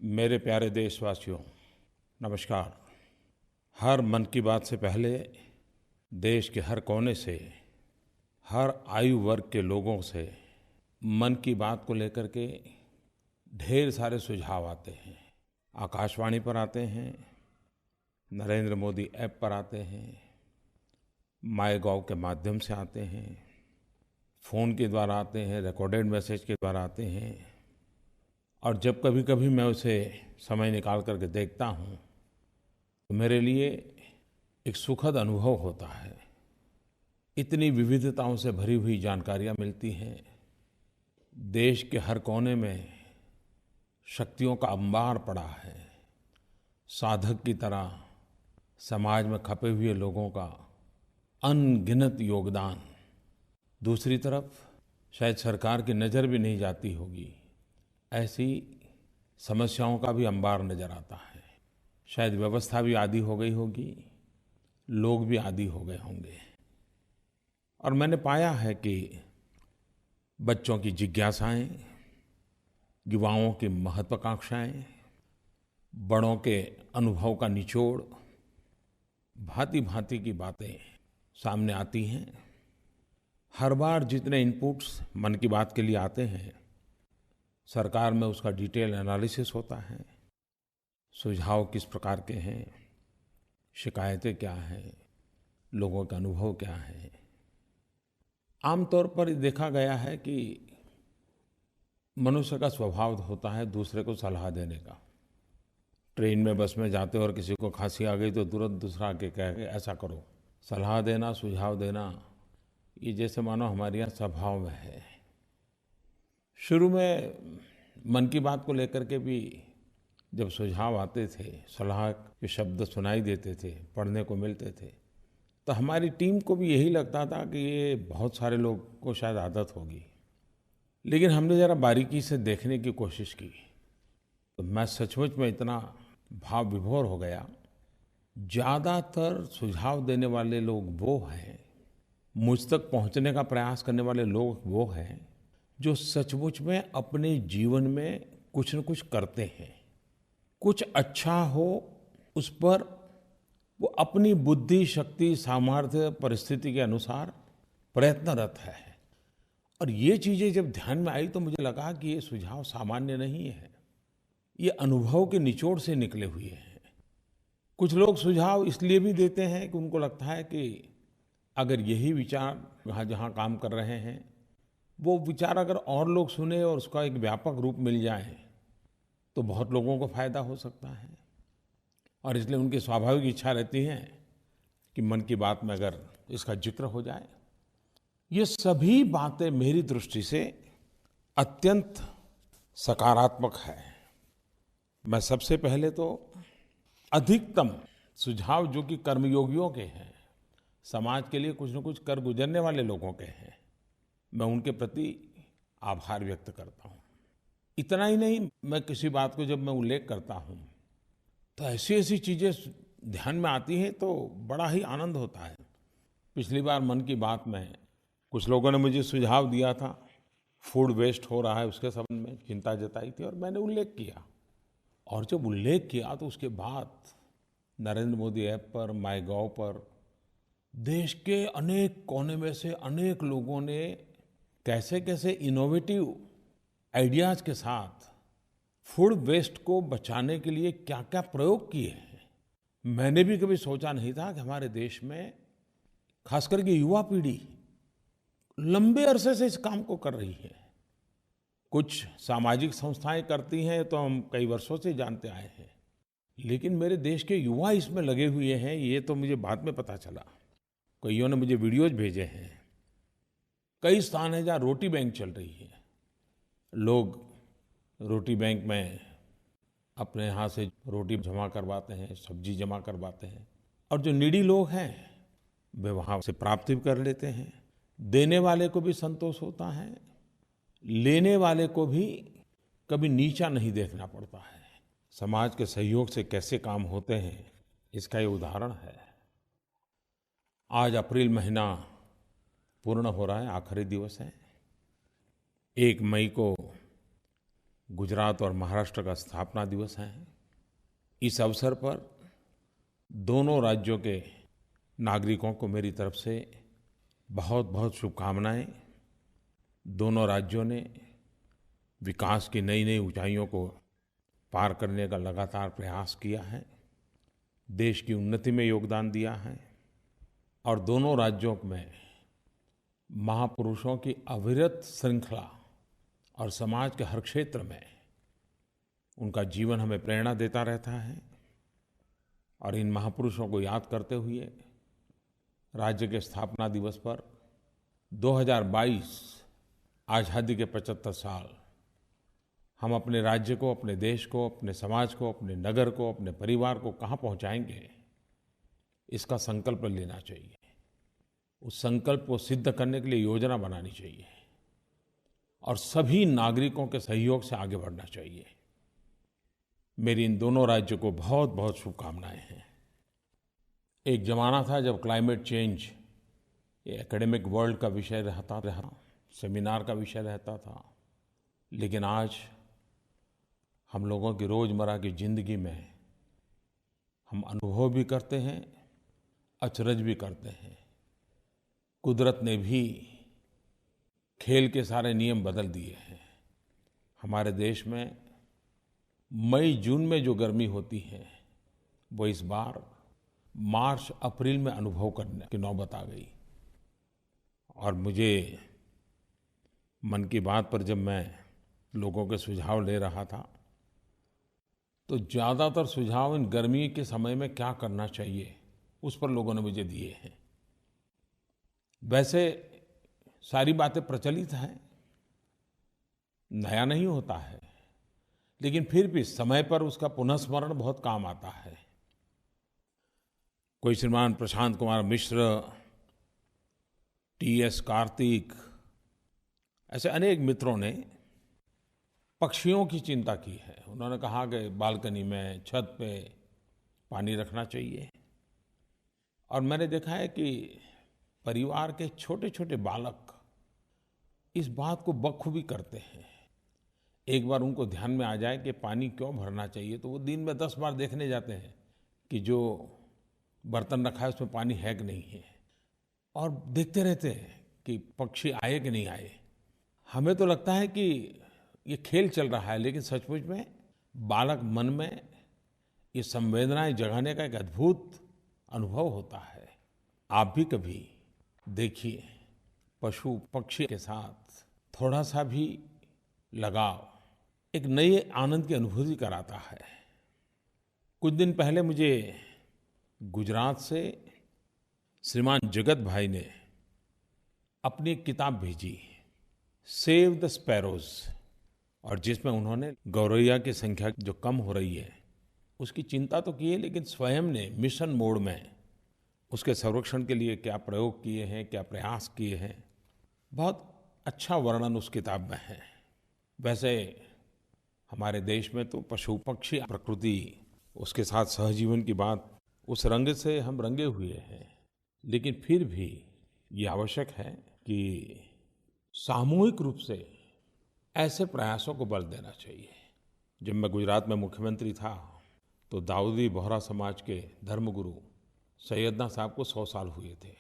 मेरे प्यारे देशवासियों, नमस्कार। हर मन की बात से पहले देश के हर कोने से, हर आयु वर्ग के लोगों से मन की बात को लेकर के ढेर सारे सुझाव आते हैं। आकाशवाणी पर आते हैं, नरेंद्र मोदी ऐप पर आते हैं, माईगोव के माध्यम से आते हैं, फ़ोन के द्वारा आते हैं, रिकॉर्डेड मैसेज के द्वारा आते हैं। और जब कभी-कभी मैं उसे समय निकाल करके देखता हूँ तो मेरे लिए एक सुखद अनुभव होता है। इतनी विविधताओं से भरी हुई जानकारियाँ मिलती हैं। देश के हर कोने में शक्तियों का अंबार पड़ा है। साधक की तरह समाज में खपे हुए लोगों का अनगिनत योगदान। दूसरी तरफ शायद सरकार की नज़र भी नहीं जाती होगी, ऐसी समस्याओं का भी अंबार नज़र आता है। शायद व्यवस्था भी आदी हो गई होगी, लोग भी आदी हो गए होंगे। और मैंने पाया है कि बच्चों की जिज्ञासाएं, युवाओं की महत्वाकांक्षाएं, बड़ों के अनुभव का निचोड़, भांति-भांति की बातें सामने आती हैं। हर बार जितने इनपुट्स मन की बात के लिए आते हैं, सरकार में उसका डिटेल एनालिसिस होता है। सुझाव किस प्रकार के हैं, शिकायतें क्या हैं, लोगों का अनुभव क्या है। आमतौर पर देखा गया है कि मनुष्य का स्वभाव होता है दूसरे को सलाह देने का। ट्रेन में, बस में जाते और किसी को खांसी आ गई तो तुरंत दूसरा आके कहे ऐसा करो। सलाह देना, सुझाव देना, ये जैसे मानो हमारे यहाँ स्वभाव में है। शुरू में मन की बात को लेकर के भी जब सुझाव आते थे, सलाह के शब्द सुनाई देते थे, पढ़ने को मिलते थे, तो हमारी टीम को भी यही लगता था कि ये बहुत सारे लोग को शायद आदत होगी। लेकिन हमने ज़रा बारीकी से देखने की कोशिश की तो मैं सचमुच में इतना भाव विभोर हो गया। ज़्यादातर सुझाव देने वाले लोग वो हैं, मुझ तक पहुंचने का प्रयास करने वाले लोग वो हैं जो सचमुच में अपने जीवन में कुछ न कुछ करते हैं। कुछ अच्छा हो उस पर वो अपनी बुद्धि, शक्ति, सामर्थ्य, परिस्थिति के अनुसार प्रयत्नरत है। और ये चीज़ें जब ध्यान में आई तो मुझे लगा कि ये सुझाव सामान्य नहीं है, ये अनुभव के निचोड़ से निकले हुए हैं। कुछ लोग सुझाव इसलिए भी देते हैं कि उनको लगता है कि अगर यही विचार जहाँ जहाँ काम कर रहे हैं, वो विचार अगर और लोग सुने और उसका एक व्यापक रूप मिल जाए तो बहुत लोगों को फ़ायदा हो सकता है। और इसलिए उनकी स्वाभाविक इच्छा रहती है कि मन की बात में अगर इसका जिक्र हो जाए। ये सभी बातें मेरी दृष्टि से अत्यंत सकारात्मक है। मैं सबसे पहले तो अधिकतम सुझाव जो कि कर्मयोगियों के हैं, समाज के लिए कुछ न कुछ कर गुजरने वाले लोगों के हैं, मैं उनके प्रति आभार व्यक्त करता हूँ। इतना ही नहीं, मैं किसी बात को जब मैं उल्लेख करता हूँ तो ऐसी ऐसी चीज़ें ध्यान में आती हैं तो बड़ा ही आनंद होता है। पिछली बार मन की बात में कुछ लोगों ने मुझे सुझाव दिया था, फूड वेस्ट हो रहा है उसके संबंध में चिंता जताई थी और मैंने उल्लेख किया। और जब उल्लेख किया तो उसके बाद नरेंद्र मोदी ऐप पर, माईगोव पर देश के अनेक कोने में से अनेक लोगों ने कैसे कैसे इनोवेटिव आइडियाज़ के साथ फूड वेस्ट को बचाने के लिए क्या-क्या प्रयोग किए हैं। मैंने भी कभी सोचा नहीं था कि हमारे देश में खास करके युवा पीढ़ी लंबे अरसे से इस काम को कर रही है। कुछ सामाजिक संस्थाएं करती हैं तो हम कई वर्षों से जानते आए हैं, लेकिन मेरे देश के युवा इसमें लगे हुए हैं, ये तो मुझे बाद में पता चला। कईयों ने मुझे वीडियोज भेजे हैं। कई स्थान हैं जहाँ रोटी बैंक चल रही है। लोग रोटी बैंक में अपने यहाँ से रोटी जमा करवाते हैं, सब्जी जमा करवाते हैं, और जो नीडी लोग हैं वे वहाँ से प्राप्त भी कर लेते हैं। देने वाले को भी संतोष होता है, लेने वाले को भी कभी नीचा नहीं देखना पड़ता है। समाज के सहयोग से कैसे काम होते हैं, इसका ये उदाहरण है। आज अप्रैल महीना पूर्ण हो रहा है, आखिरी दिवस है। 1 मई को गुजरात और महाराष्ट्र का स्थापना दिवस है। इस अवसर पर दोनों राज्यों के नागरिकों को मेरी तरफ से बहुत-बहुत शुभकामनाएं। दोनों राज्यों ने विकास की नई-नई ऊंचाइयों को पार करने का लगातार प्रयास किया है, देश की उन्नति में योगदान दिया है और दोनों राज्यों में महापुरुषों की अविरत श्रृंखला और समाज के हर क्षेत्र में उनका जीवन हमें प्रेरणा देता रहता है। और इन महापुरुषों को याद करते हुए राज्य के स्थापना दिवस पर 2022 आज़ादी के 75 साल हम अपने राज्य को, अपने देश को, अपने समाज को, अपने नगर को, अपने परिवार को कहाँ पहुँचाएंगे, इसका संकल्प लेना चाहिए। उस संकल्प को सिद्ध करने के लिए योजना बनानी चाहिए और सभी नागरिकों के सहयोग से आगे बढ़ना चाहिए। मेरी इन दोनों राज्यों को बहुत-बहुत शुभकामनाएं हैं। एक ज़माना था जब क्लाइमेट चेंज ये एकेडमिक वर्ल्ड का विषय रहा, सेमिनार का विषय रहता था, लेकिन आज हम लोगों की रोज़मर्रा की ज़िंदगी में हम अनुभव भी करते हैं, अचरज भी करते हैं। कुदरत ने भी खेल के सारे नियम बदल दिए हैं। हमारे देश में मई जून में जो गर्मी होती है वो इस बार मार्च अप्रैल में अनुभव करने की नौबत आ गई। और मुझे मन की बात पर जब मैं लोगों के सुझाव ले रहा था तो ज़्यादातर सुझाव इन गर्मी के समय में क्या करना चाहिए उस पर लोगों ने मुझे दिए हैं। वैसे सारी बातें प्रचलित हैं, नया नहीं होता है, लेकिन फिर भी समय पर उसका पुनःस्मरण बहुत काम आता है। कोई श्रीमान प्रशांत कुमार मिश्र, टीएस कार्तिक, ऐसे अनेक मित्रों ने पक्षियों की चिंता की है। उन्होंने कहा कि बालकनी में, छत पे पानी रखना चाहिए। और मैंने देखा है कि परिवार के छोटे-छोटे बालक इस बात को बखूबी करते हैं। एक बार उनको ध्यान में आ जाए कि पानी क्यों भरना चाहिए तो वो दिन में 10 बार देखने जाते हैं कि जो बर्तन रखा है उसमें पानी है कि नहीं है, और देखते रहते हैं कि पक्षी आए कि नहीं आए। हमें तो लगता है कि ये खेल चल रहा है, लेकिन सचमुच में बालक मन में ये संवेदनाएं जगाने का एक अद्भुत अनुभव होता है। आप भी कभी देखिए, पशु पक्षी के साथ थोड़ा सा भी लगाव एक नए आनंद की अनुभूति कराता है। कुछ दिन पहले मुझे गुजरात से श्रीमान जगत भाई ने अपनी एक किताब भेजी, सेव द स्पैरोज, और जिसमें उन्होंने गौरैया की संख्या जो कम हो रही है उसकी चिंता तो की है, लेकिन स्वयं ने मिशन मोड में उसके संरक्षण के लिए क्या प्रयोग किए हैं, क्या प्रयास किए हैं, बहुत अच्छा वर्णन उस किताब में है। वैसे हमारे देश में तो पशु पक्षी, प्रकृति, उसके साथ सहजीवन की बात उस रंग से हम रंगे हुए हैं, लेकिन फिर भी ये आवश्यक है कि सामूहिक रूप से ऐसे प्रयासों को बल देना चाहिए। जब मैं गुजरात में मुख्यमंत्री था तो दाऊदी बोहरा समाज के धर्मगुरु सैयदना साहब को 100 साल हुए थे।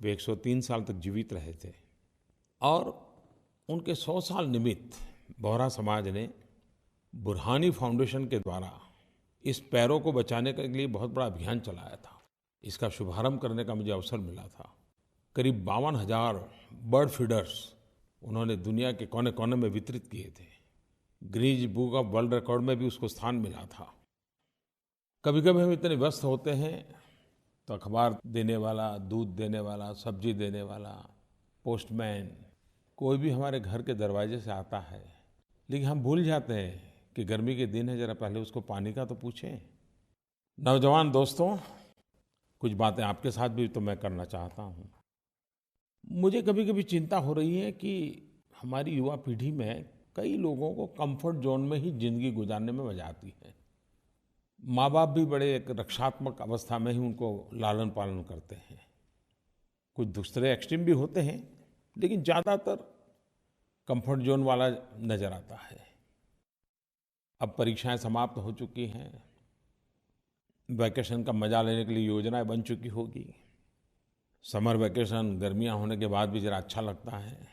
वे 103 साल तक जीवित रहे थे और उनके 100 साल निमित्त बोहरा समाज ने बुरहानी फाउंडेशन के द्वारा इस पैरों को बचाने के लिए बहुत बड़ा अभियान चलाया था। इसका शुभारंभ करने का मुझे अवसर मिला था। करीब 52,000 बर्ड फीडर्स उन्होंने दुनिया के कोने-कोने में वितरित किए थे। Guinness book of world record में भी उसको स्थान मिला था। कभी-कभी हम इतने व्यस्त होते हैं तो अखबार देने वाला, दूध देने वाला, सब्जी देने वाला, पोस्टमैन, कोई भी हमारे घर के दरवाजे से आता है, लेकिन हम भूल जाते हैं कि गर्मी के दिन है, जरा पहले उसको पानी का तो पूछें। नौजवान दोस्तों, कुछ बातें आपके साथ भी तो मैं करना चाहता हूँ। मुझे कभी-कभी चिंता हो रही है कि हमारी युवा पीढ़ी में कई लोगों को कंफर्ट जोन में ही ज़िंदगी गुजारने में मजा आती है। माँ-बाप भी बड़े एक रक्षात्मक अवस्था में ही उनको लालन-पालन करते हैं। कुछ दूसरे एक्सट्रीम भी होते हैं, लेकिन ज़्यादातर कंफर्ट जोन वाला नज़र आता है। अब परीक्षाएं समाप्त हो चुकी हैं, वैकेशन का मजा लेने के लिए योजनाएं बन चुकी होगी। समर वैकेशन गर्मियां होने के बाद भी जरा अच्छा लगता है।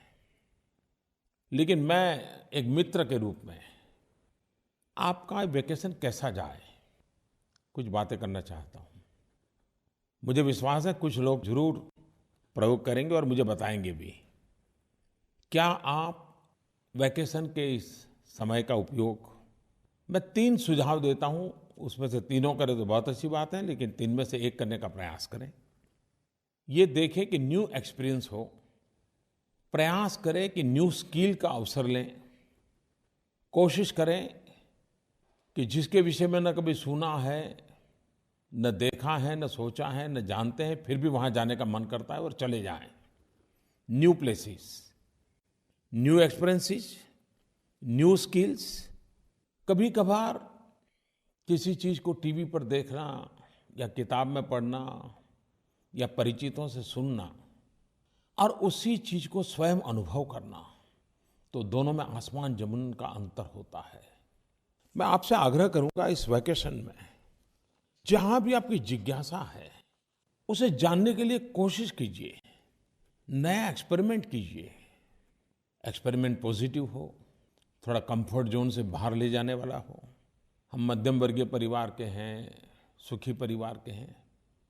लेकिन मैं एक मित्र के रूप में आपका वैकेशन कैसा जाए, कुछ बातें करना चाहता हूँ। मुझे विश्वास है कुछ लोग जरूर प्रयोग करेंगे और मुझे बताएंगे भी। क्या आप वैकेशन के इस समय का उपयोग, मैं 3 सुझाव देता हूँ, उसमें से तीनों करें तो बहुत अच्छी बात है, लेकिन 3 में से एक करने का प्रयास करें। ये देखें कि न्यू एक्सपीरियंस हो, प्रयास करें कि न्यू स्किल का अवसर लें, कोशिश करें कि जिसके विषय में न कभी सुना है, न देखा है, न सोचा है, न जानते हैं, फिर भी वहाँ जाने का मन करता है और चले जाएं। New places, new experiences, new skills. कभी-कभार किसी चीज़ को टीवी पर देखना या किताब में पढ़ना या परिचितों से सुनना और उसी चीज़ को स्वयं अनुभव करना, तो दोनों में आसमान ज़मीन का अंतर होता है। मैं आपसे आग्रह करूंगा इस वैकेशन में जहां भी आपकी जिज्ञासा है उसे जानने के लिए कोशिश कीजिए, नया एक्सपेरिमेंट कीजिए। एक्सपेरिमेंट पॉजिटिव हो, थोड़ा कंफर्ट जोन से बाहर ले जाने वाला हो। हम मध्यम वर्गीय परिवार के हैं, सुखी परिवार के हैं।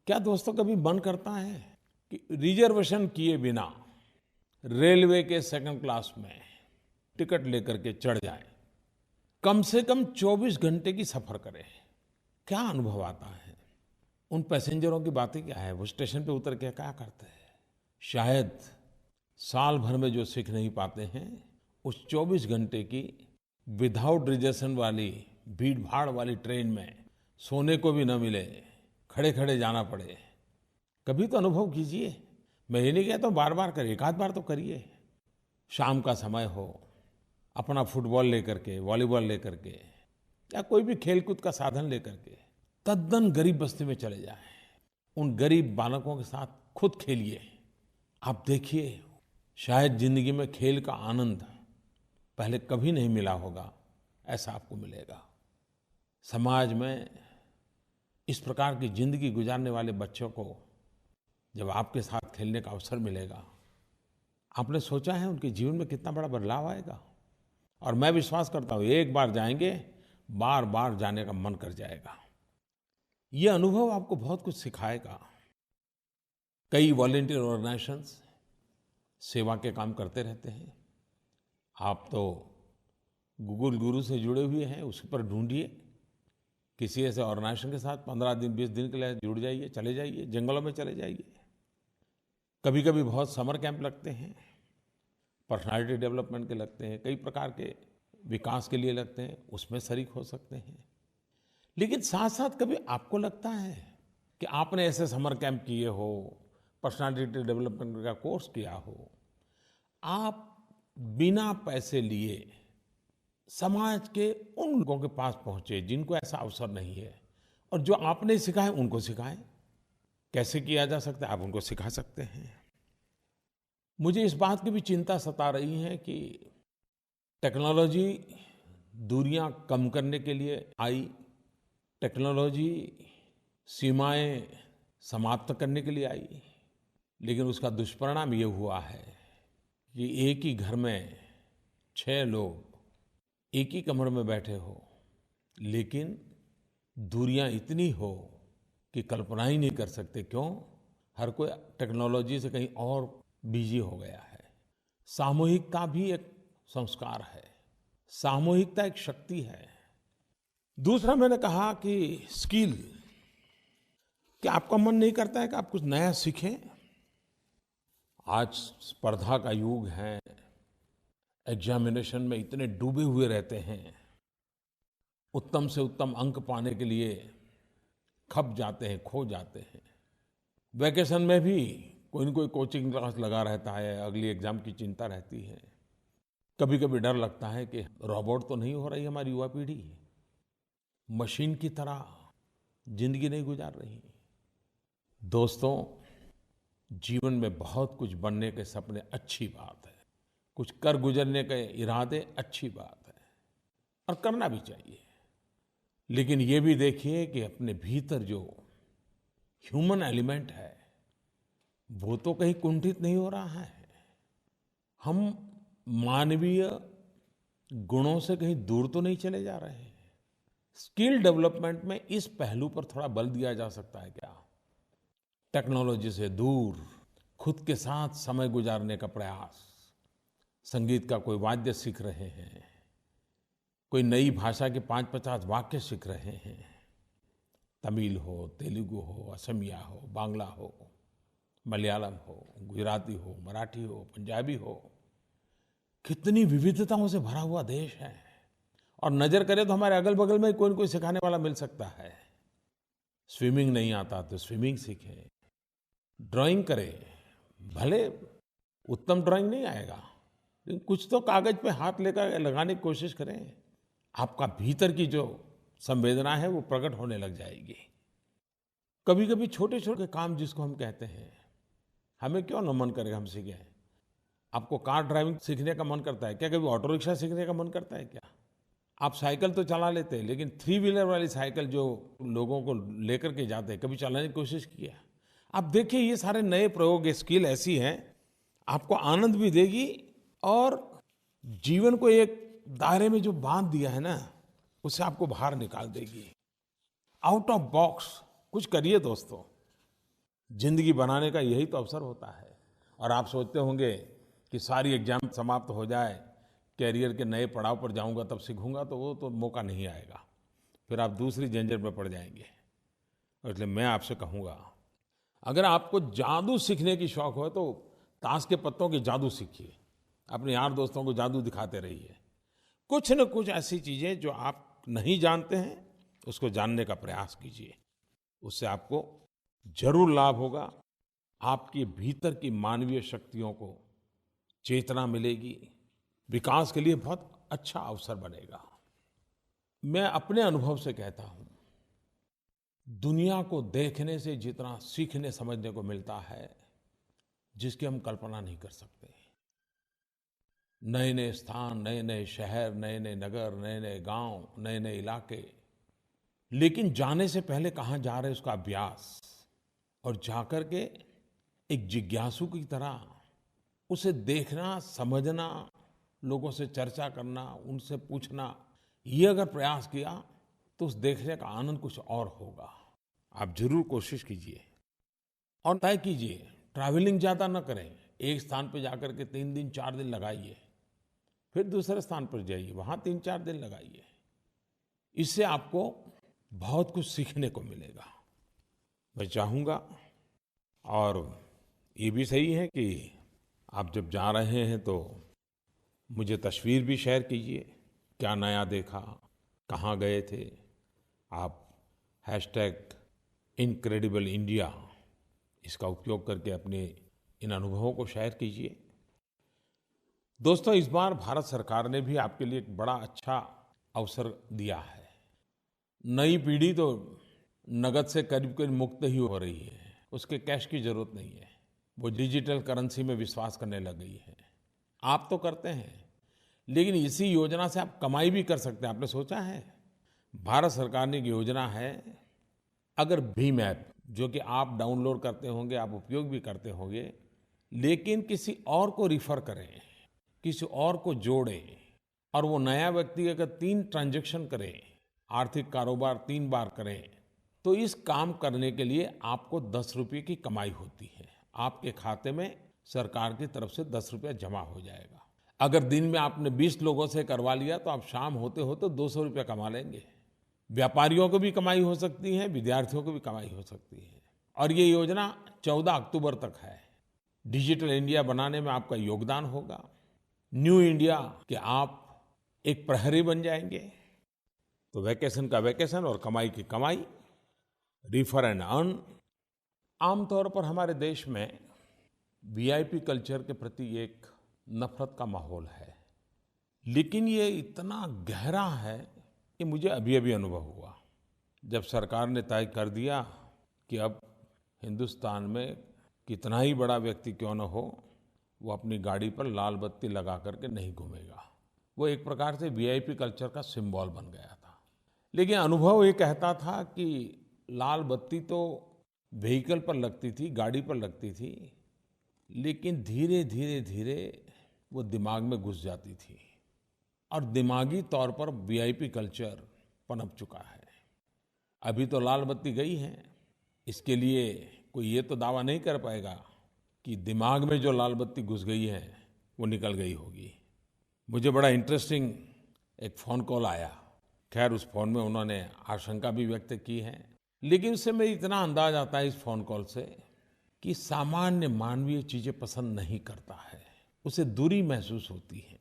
क्या दोस्तों कभी मन करता है कि रिजर्वेशन किए बिना रेलवे के सेकंड क्लास में टिकट लेकर के चढ़ जाएं, कम से कम 24 घंटे की सफर करें? क्या अनुभव आता है? उन पैसेंजरों की बातें क्या है? वो स्टेशन पे उतर के क्या करते हैं? शायद साल भर में जो सीख नहीं पाते हैं, उस 24 घंटे की विदाउट रिजर्वेशन वाली भीड़-भाड़ वाली ट्रेन में सोने को भी न मिले, खड़े-खड़े जाना पड़े। कभी तो अनुभव कीजिए। मैं ये नहीं कहता हूँ बार-बार करिए, एक आध बार तो करिए। शाम का समय हो, अपना फुटबॉल लेकर के, वॉलीबॉल लेकर के या कोई भी खेलकूद का साधन लेकर के तद्दन गरीब बस्ती में चले जाएं। उन गरीब बालकों के साथ खुद खेलिए। आप देखिए, शायद जिंदगी में खेल का आनंद पहले कभी नहीं मिला होगा, ऐसा आपको मिलेगा। समाज में इस प्रकार की जिंदगी गुजारने वाले बच्चों को जब आपके साथ खेलने का अवसर मिलेगा, आपने सोचा है उनके जीवन में कितना बड़ा बदलाव आएगा? और मैं विश्वास करता हूँ एक बार जाएंगे, बार बार जाने का मन कर जाएगा। ये अनुभव आपको बहुत कुछ सिखाएगा। कई वॉलंटियर ऑर्गेनाइजेशंस सेवा के काम करते रहते हैं। आप तो गूगल गुरु से जुड़े हुए हैं, उस पर ढूंढिए। किसी ऐसे ऑर्गेनाइजेशन के साथ 15 दिन 20 दिन के लिए जुड़ जाइए, चले जाइए, जंगलों में चले जाइए। कभी-कभी बहुत समर कैंप लगते हैं, पर्सनालिटी डेवलपमेंट के लगते हैं, कई प्रकार के विकास के लिए लगते हैं, उसमें शरीक हो सकते हैं। लेकिन साथ-साथ कभी आपको लगता है कि आपने ऐसे समर कैंप किए हो, पर्सनालिटी डेवलपमेंट का कोर्स किया हो, आप बिना पैसे लिए समाज के उन लोगों के पास पहुंचे जिनको ऐसा अवसर नहीं है, और जो आपने सिखाया उनको सिखाएं। कैसे किया जा सकता है, आप उनको सिखा सकते हैं। मुझे इस बात की भी चिंता सता रही है कि टेक्नोलॉजी दूरियां कम करने के लिए आई, टेक्नोलॉजी सीमाएं समाप्त करने के लिए आई, लेकिन उसका दुष्परिणाम ये हुआ है कि एक ही घर में 6 लोग एक ही कमरे में बैठे हो, लेकिन दूरियां इतनी हो कि कल्पना ही नहीं कर सकते। क्यों? हर कोई टेक्नोलॉजी से कहीं और बिजी हो गया है। सामूहिकता भी एक संस्कार है, सामूहिकता एक शक्ति है। दूसरा मैंने कहा कि स्किल, क्या आपका मन नहीं करता है कि आप कुछ नया सीखें? आज स्पर्धा का युग है, एग्जामिनेशन में इतने डूबे हुए रहते हैं, उत्तम से उत्तम अंक पाने के लिए खप जाते हैं, खो जाते हैं। वैकेशन में भी कोई न कोई कोचिंग क्लास लगा रहता है, अगली एग्जाम की चिंता रहती है। कभी-कभी डर लगता है कि रोबोट तो नहीं हो रही हमारी युवा पीढ़ी, मशीन की तरह जिंदगी नहीं गुजार रही। दोस्तों, जीवन में बहुत कुछ बनने के सपने अच्छी बात है, कुछ कर गुजरने के इरादे अच्छी बात है, और करना भी चाहिए। लेकिन ये भी देखिए कि अपने भीतर जो ह्यूमन एलिमेंट है, वो तो कहीं कुंठित नहीं हो रहा है। हम मानवीय गुणों से कहीं दूर तो नहीं चले जा रहे हैं। स्किल डेवलपमेंट में इस पहलू पर थोड़ा बल दिया जा सकता है क्या? टेक्नोलॉजी से दूर खुद के साथ समय गुजारने का प्रयास। संगीत का कोई वाद्य सीख रहे हैं, कोई नई भाषा के 5-50 वाक्य सीख रहे हैं, तमिल हो, तेलुगु हो, असमिया हो, बांग्ला हो, मलयालम हो, गुजराती हो, मराठी हो, पंजाबी हो। कितनी विविधताओं से भरा हुआ देश है। और नज़र करें तो हमारे अगल-बगल में कोई न कोई सिखाने वाला मिल सकता है। स्विमिंग नहीं आता तो स्विमिंग सीखें, ड्राइंग करें। भले उत्तम ड्राइंग नहीं आएगा, लेकिन कुछ तो कागज़ पे हाथ लेकर लगाने की कोशिश करें। आपका भीतर की जो संवेदना है वो प्रकट होने लग जाएगी। कभी-कभी छोटे-छोटे काम जिसको हम कहते हैं, हमें क्यों न मन करेगा हम सीखें। आपको कार ड्राइविंग सीखने का मन करता है क्या? कभी ऑटो रिक्शा सीखने का मन करता है क्या? आप साइकिल तो चला लेते हैं, लेकिन 3 व्हीलर वाली साइकिल जो लोगों को लेकर के जाते हैं, कभी चलाने की कोशिश की है? आप देखिए ये सारे नए प्रयोग, ये स्किल ऐसी हैं, आपको आनंद भी देगी और जीवन को एक दायरे में जो बांध दिया है ना, उससे आपको बाहर निकाल देगी। आउट ऑफ बॉक्स कुछ करिए दोस्तों। जिंदगी बनाने का यही तो अवसर होता है। और आप सोचते होंगे कि सारी एग्जाम समाप्त हो जाए, कैरियर के नए पड़ाव पर जाऊंगा तब सीखूंगा, तो वो तो मौका नहीं आएगा। फिर आप दूसरी झंझट में पड़ जाएंगे। और इसलिए मैं आपसे कहूँगा, अगर आपको जादू सीखने की शौक हो तो ताश के पत्तों के जादू सीखिए। अपने यार दोस्तों को जादू दिखाते रहिए। कुछ न कुछ ऐसी चीज़ें जो आप नहीं जानते हैं, उसको जानने का प्रयास कीजिए। उससे आपको जरूर लाभ होगा। आपके भीतर की मानवीय शक्तियों को चेतना मिलेगी, विकास के लिए बहुत अच्छा अवसर बनेगा। मैं अपने अनुभव से कहता हूँ, दुनिया को देखने से जितना सीखने समझने को मिलता है, जिसकी हम कल्पना नहीं कर सकते। नए नए स्थान, नए नए शहर, नए नए नगर, नए नए गांव, नए नए इलाके। लेकिन जाने से पहले कहाँ जा रहे हैं उसका अभ्यास, और जाकर के एक जिज्ञासु की तरह उसे देखना, समझना, लोगों से चर्चा करना, उनसे पूछना, ये अगर प्रयास किया तो उस देखने का आनंद कुछ और होगा। आप जरूर कोशिश कीजिए और तय कीजिए, ट्रैवलिंग ज़्यादा न करें। एक स्थान पर जाकर के 3 दिन 4 दिन लगाइए, फिर दूसरे स्थान पर जाइए, वहाँ 3-4 दिन लगाइए। इससे आपको बहुत कुछ सीखने को मिलेगा। मैं चाहूँगा, और ये भी सही है कि आप जब जा रहे हैं तो मुझे तस्वीर भी शेयर कीजिए, क्या नया देखा, कहाँ गए थे। आप #इनक्रेडिबल इंडिया इसका उपयोग करके अपने इन अनुभवों को शेयर कीजिए। दोस्तों, इस बार भारत सरकार ने भी आपके लिए एक बड़ा अच्छा अवसर दिया है। नई पीढ़ी तो नगद से करीब करीब मुक्त ही हो रही है, उसके कैश की जरूरत नहीं है। वो डिजिटल करेंसी में विश्वास करने लग गई है। आप तो करते हैं, लेकिन इसी योजना से आप कमाई भी कर सकते हैं। आपने सोचा है? भारत सरकार ने एक योजना है, अगर भीम ऐप, जो कि आप डाउनलोड करते होंगे, आप उपयोग भी करते होंगे, लेकिन किसी और को रिफर करें, किसी और को जोड़ें, और वो नया व्यक्ति अगर 3 ट्रांजैक्शन करे, आर्थिक कारोबार 3 बार करें, तो इस काम करने के लिए आपको 10 रुपये की कमाई होती है। आपके खाते में सरकार की तरफ से 10 रुपया जमा हो जाएगा। अगर दिन में आपने 20 लोगों से करवा लिया तो आप शाम होते होते 200 रुपया कमा लेंगे। व्यापारियों को भी कमाई हो सकती है, विद्यार्थियों को भी कमाई हो सकती है। और ये योजना 14 अक्टूबर तक है। डिजिटल इंडिया बनाने में आपका योगदान होगा। न्यू इंडिया के आप एक प्रहरी बन जाएंगे। तो वैकेशन का वैकेशन और कमाई की कमाई, रिफर एंड अर्न। आमतौर पर हमारे देश में वीआईपी कल्चर के प्रति एक नफरत का माहौल है, लेकिन ये इतना गहरा है कि मुझे अभी-अभी अनुभव हुआ जब सरकार ने तय कर दिया कि अब हिंदुस्तान में कितना ही बड़ा व्यक्ति क्यों न हो, वो अपनी गाड़ी पर लाल बत्ती लगा करके नहीं घूमेगा। वो वो एक प्रकार से वीआईपी कल्चर का सिंबल बन गया था। लेकिन अनुभव ये कहता था कि लाल बत्ती तो व्हीकल पर लगती थी, गाड़ी पर लगती थी, लेकिन धीरे धीरे धीरे वो दिमाग में घुस जाती थी और दिमागी तौर पर वीआईपी कल्चर पनप चुका है। अभी तो लाल बत्ती गई है, इसके लिए कोई ये तो दावा नहीं कर पाएगा कि दिमाग में जो लाल बत्ती घुस गई है वो निकल गई होगी। मुझे बड़ा इंटरेस्टिंग एक फ़ोन कॉल आया। खैर उस फ़ोन में उन्होंने आशंका भी व्यक्त की है, लेकिन उससे मैं इतना अंदाज आता है इस फ़ोन कॉल से कि सामान्य मानवीय चीज़ें पसंद नहीं करता है, उसे दूरी महसूस होती है।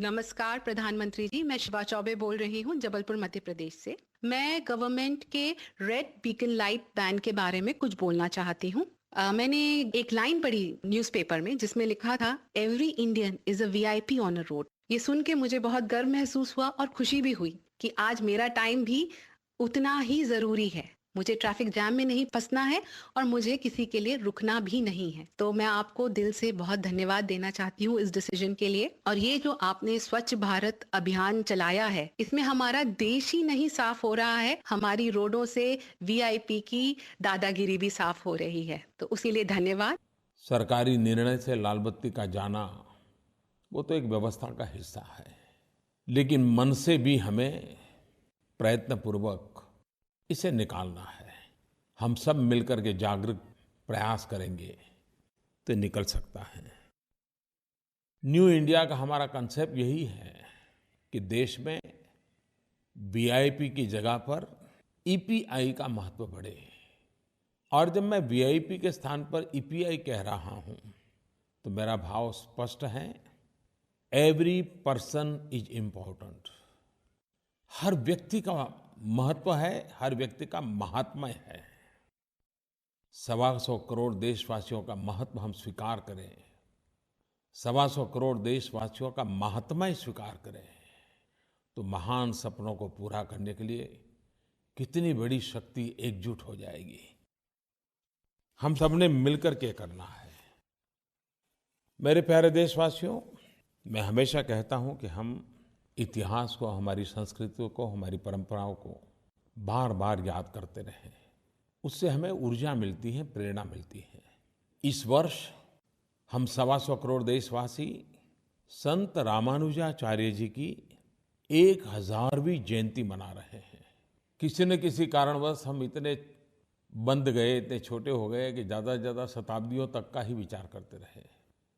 नमस्कार प्रधानमंत्री जी, मैं शिवा चौबे बोल रही हूँ जबलपुर मध्य प्रदेश से। मैं गवर्नमेंट के रेड बीकन लाइट बैन के बारे में कुछ बोलना चाहती हूँ। मैंने एक लाइन पढ़ी न्यूज़पेपर में जिसमें लिखा था, every Indian is a VIP on a road. ये सुन के मुझे बहुत गर्व महसूस हुआ और खुशी भी हुई कि आज मेरा टाइम भी उतना ही जरूरी है। मुझे ट्रैफिक जैम में नहीं फंसना है और मुझे किसी के लिए रुकना भी नहीं है। तो मैं आपको दिल से बहुत धन्यवाद देना चाहती हूँ इस डिसीजन के लिए। और ये जो आपने स्वच्छ भारत अभियान चलाया है, इसमें हमारा देश ही नहीं साफ हो रहा है, हमारी रोडों से वीआईपी की दादागिरी भी साफ हो रही है। तो उसी लिए धन्यवाद। सरकारी निर्णय से लाल बत्ती का जाना वो तो एक व्यवस्था का हिस्सा है, लेकिन मन से भी हमें प्रयत्नपूर्वक इसे निकालना है। हम सब मिलकर के जागरूक प्रयास करेंगे तो निकल सकता है। न्यू इंडिया का हमारा कंसेप्ट यही है कि देश में वीआईपी की जगह पर ईपीआई का महत्व बढ़े। और जब मैं वीआईपी के स्थान पर ईपीआई कह रहा हूं तो मेरा भाव स्पष्ट है, एवरी पर्सन इज इम्पोर्टेंट। हर व्यक्ति का महत्व है, हर व्यक्ति का महात्म्य है। 125 करोड़ देशवासियों का महत्व हम स्वीकार करें, 125 करोड़ देशवासियों का महात्म्य स्वीकार करें, तो महान सपनों को पूरा करने के लिए कितनी बड़ी शक्ति एकजुट हो जाएगी। हम सबने मिलकर के करना है। मेरे प्यारे देशवासियों, मैं हमेशा कहता हूं कि हम इतिहास को, हमारी संस्कृति को, हमारी परंपराओं को बार बार याद करते रहें। उससे हमें ऊर्जा मिलती है, प्रेरणा मिलती है। इस वर्ष हम 125 करोड़ देशवासी संत रामानुजाचार्य जी की 1000वीं जयंती मना रहे हैं। किसी न किसी कारणवश हम इतने बंध गए, इतने छोटे हो गए कि ज़्यादा से ज़्यादा शताब्दियों तक का ही विचार करते रहे।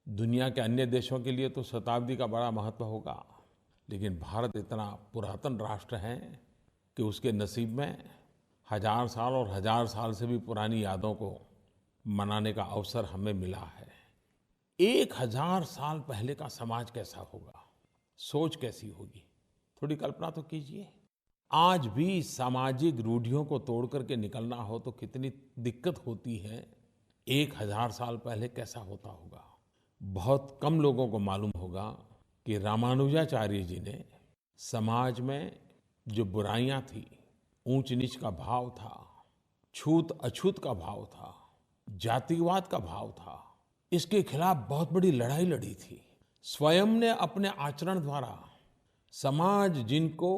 दुनिया के अन्य देशों के लिए तो शताब्दी का बड़ा महत्व होगा, लेकिन भारत इतना पुरातन राष्ट्र है कि उसके नसीब में 1000 साल और 1000 साल से भी पुरानी यादों को मनाने का अवसर हमें मिला है। 1000 साल पहले का समाज कैसा होगा, सोच कैसी होगी, थोड़ी कल्पना तो कीजिए। आज भी सामाजिक रूढ़ियों को तोड़ करके निकलना हो तो कितनी दिक्कत होती है। 1000 साल पहले कैसा होता होगा। बहुत कम लोगों को मालूम होगा कि रामानुजाचार्य जी ने समाज में जो बुराइयां थी, ऊंच नीच का भाव था, छूत अछूत का भाव था, जातिवाद का भाव था, इसके खिलाफ बहुत बड़ी लड़ाई लड़ी थी। स्वयं ने अपने आचरण द्वारा समाज जिनको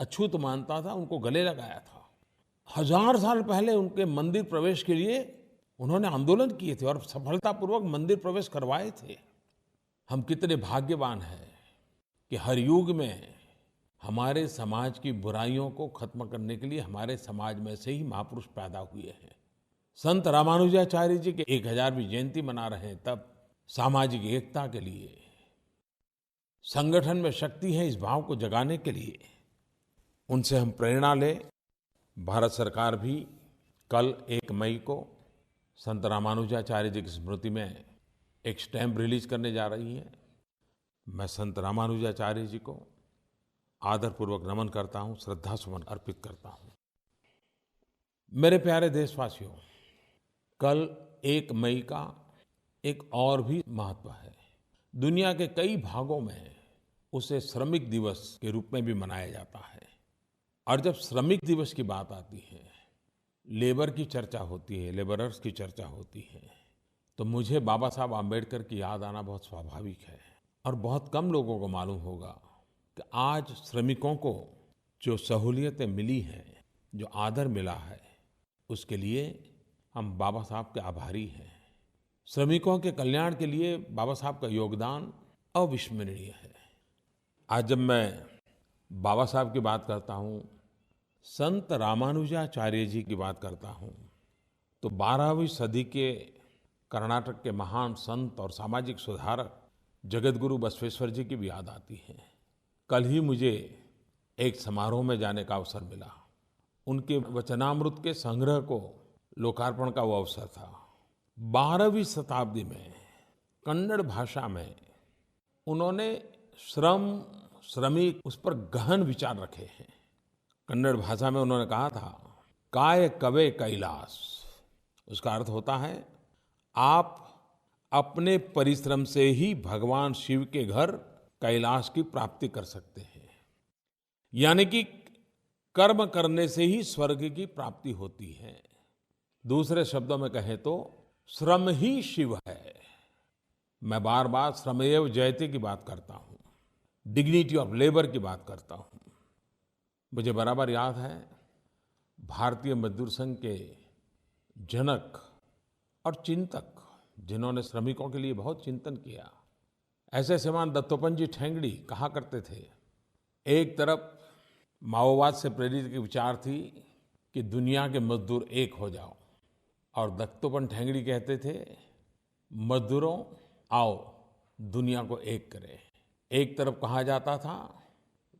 अछूत मानता था उनको गले लगाया था। 1000 साल पहले उनके मंदिर प्रवेश के लिए उन्होंने आंदोलन किए थे और सफलतापूर्वक मंदिर प्रवेश करवाए थे। हम कितने भाग्यवान हैं कि हर युग में हमारे समाज की बुराइयों को खत्म करने के लिए हमारे समाज में से ही महापुरुष पैदा हुए हैं। संत रामानुजाचार्य जी के 1000वीं जयंती मना रहे हैं, तब सामाजिक एकता के लिए, संगठन में शक्ति है इस भाव को जगाने के लिए उनसे हम प्रेरणा लें। भारत सरकार भी कल 1 मई को संत रामानुजाचार्य जी की स्मृति में एक स्टैम्प रिलीज करने जा रही है। मैं संत रामानुजाचार्य जी को आदरपूर्वक नमन करता हूँ, श्रद्धा सुमन अर्पित करता हूँ। मेरे प्यारे देशवासियों, कल 1 मई का एक और भी महत्व है। दुनिया के कई भागों में उसे श्रमिक दिवस के रूप में भी मनाया जाता है। और जब श्रमिक दिवस की बात आती है, लेबर की चर्चा होती है, लेबरर्स की चर्चा होती है, तो मुझे बाबा साहब आम्बेडकर की याद आना बहुत स्वाभाविक है। और बहुत कम लोगों को मालूम होगा कि आज श्रमिकों को जो सहूलियतें मिली हैं, जो आदर मिला है, उसके लिए हम बाबा साहब के आभारी हैं। श्रमिकों के कल्याण के लिए बाबा साहब का योगदान अविस्मरणीय है। आज जब मैं बाबा साहब की बात करता हूँ, संत रामानुजाचार्य जी की बात करता हूँ, तो 12वीं सदी के कर्नाटक के महान संत और सामाजिक सुधारक जगतगुरु बसवेश्वर जी की भी याद आती है। कल ही मुझे एक समारोह में जाने का अवसर मिला। उनके वचनामृत के संग्रह को लोकार्पण का वो अवसर था। 12वीं शताब्दी में कन्नड़ भाषा में उन्होंने श्रम, श्रमिक, उस पर गहन विचार रखे हैं। कन्नड़ भाषा में उन्होंने कहा था, काय कवे कैलास। उसका अर्थ होता है, आप अपने परिश्रम से ही भगवान शिव के घर कैलाश की प्राप्ति कर सकते हैं। यानी कि कर्म करने से ही स्वर्ग की प्राप्ति होती है। दूसरे शब्दों में कहें तो श्रम ही शिव है। मैं बार बार श्रमेव जयते की बात करता हूँ, डिग्निटी ऑफ लेबर की बात करता हूँ। मुझे बराबर याद है, भारतीय मजदूर संघ के जनक और चिंतक, जिन्होंने श्रमिकों के लिए बहुत चिंतन किया, ऐसे श्रीमान दत्तोपंत जी ठेंगड़ी कहा करते थे, एक तरफ माओवाद से प्रेरित के विचार थी कि दुनिया के मजदूर एक हो जाओ, और दत्तोपंत ठेंगड़ी कहते थे, मजदूरों आओ दुनिया को एक करें। एक तरफ कहा जाता था,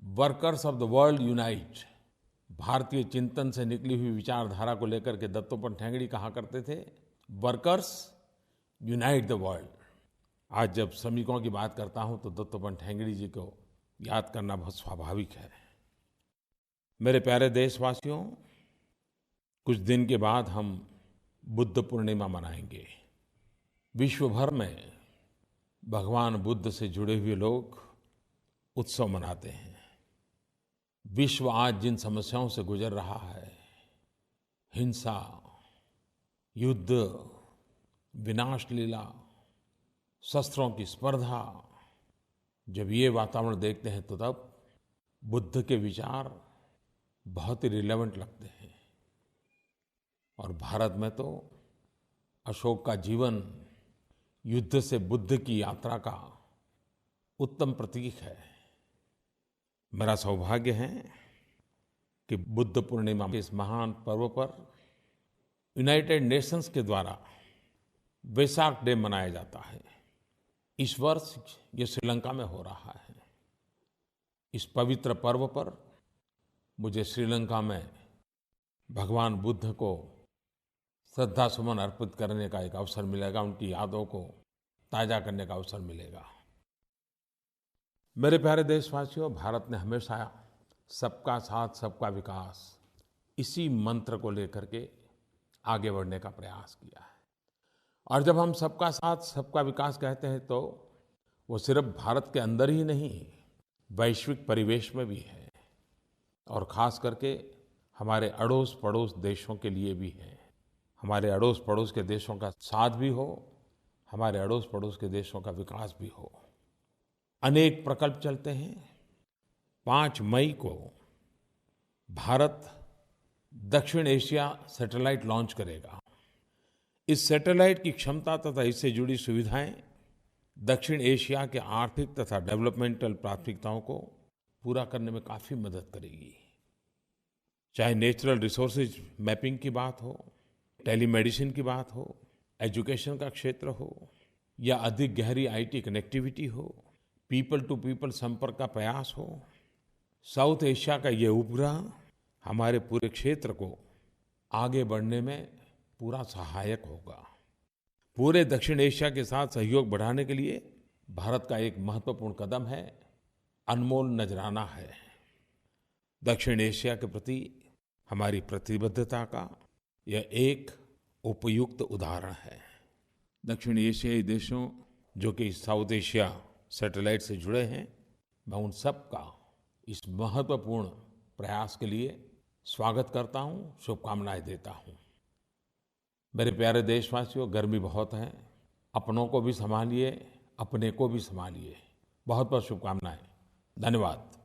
workers of the world unite. भारतीय चिंतन से निकली हुई विचारधारा को लेकर के दत्तोपंत ठेंगड़ी कहा करते थे, वर्कर्स यूनाइट द वर्ल्ड। आज जब श्रमिकों की बात करता हूं तो दत्तोपंत ठेंगड़ी जी को याद करना बहुत स्वाभाविक है। मेरे प्यारे देशवासियों, कुछ दिन के बाद हम बुद्ध पूर्णिमा मनाएंगे। विश्व भर में भगवान बुद्ध से जुड़े हुए लोग उत्सव मनाते हैं। विश्व आज जिन समस्याओं से गुजर रहा है, हिंसा, युद्ध, विनाश लीला, शस्त्रों की स्पर्धा, जब ये वातावरण देखते हैं तो तब बुद्ध के विचार बहुत ही रिलेवेंट लगते हैं। और भारत में तो अशोक का जीवन युद्ध से बुद्ध की यात्रा का उत्तम प्रतीक है। मेरा सौभाग्य है कि बुद्ध पूर्णिमा के इस महान पर्व पर यूनाइटेड नेशंस के द्वारा वैसाख डे मनाया जाता है। इस वर्ष ये श्रीलंका में हो रहा है। इस पवित्र पर्व पर मुझे श्रीलंका में भगवान बुद्ध को श्रद्धा सुमन अर्पित करने का एक अवसर मिलेगा, उनकी यादों को ताज़ा करने का अवसर मिलेगा। मेरे प्यारे देशवासियों, भारत ने हमेशा सबका साथ सबका विकास इसी मंत्र को लेकर के आगे बढ़ने का प्रयास किया है। और जब हम सबका साथ सबका विकास कहते हैं तो वो सिर्फ भारत के अंदर ही नहीं, वैश्विक परिवेश में भी है, और ख़ास करके हमारे अड़ोस पड़ोस देशों के लिए भी है। हमारे अड़ोस पड़ोस के देशों का साथ भी हो, हमारे अड़ोस पड़ोस के देशों का विकास भी हो। अनेक प्रकल्प चलते हैं। 5 मई को भारत दक्षिण एशिया सैटेलाइट लॉन्च करेगा। इस सैटेलाइट की क्षमता तथा इससे जुड़ी सुविधाएं दक्षिण एशिया के आर्थिक तथा डेवलपमेंटल प्राथमिकताओं को पूरा करने में काफ़ी मदद करेगी। चाहे नेचुरल रिसोर्सेज मैपिंग की बात हो, टेलीमेडिसिन की बात हो, एजुकेशन का क्षेत्र हो, या अधिक गहरी आईटी कनेक्टिविटी हो, पीपल टू पीपल संपर्क का प्रयास हो, साउथ एशिया का ये उपग्रह हमारे पूरे क्षेत्र को आगे बढ़ने में पूरा सहायक होगा। पूरे दक्षिण एशिया के साथ सहयोग बढ़ाने के लिए भारत का एक महत्वपूर्ण कदम है, अनमोल नजराना है। दक्षिण एशिया के प्रति हमारी प्रतिबद्धता का यह एक उपयुक्त उदाहरण है। दक्षिण एशियाई देशों जो कि साउथ एशिया सैटेलाइट से जुड़े हैं, मैं उन सब का इस महत्वपूर्ण प्रयास के लिए स्वागत करता हूँ, शुभकामनाएं देता हूँ। मेरे प्यारे देशवासियों, गर्मी बहुत है, अपनों को भी संभालिए, अपने को भी संभालिए। बहुत बहुत शुभकामनाएं। धन्यवाद।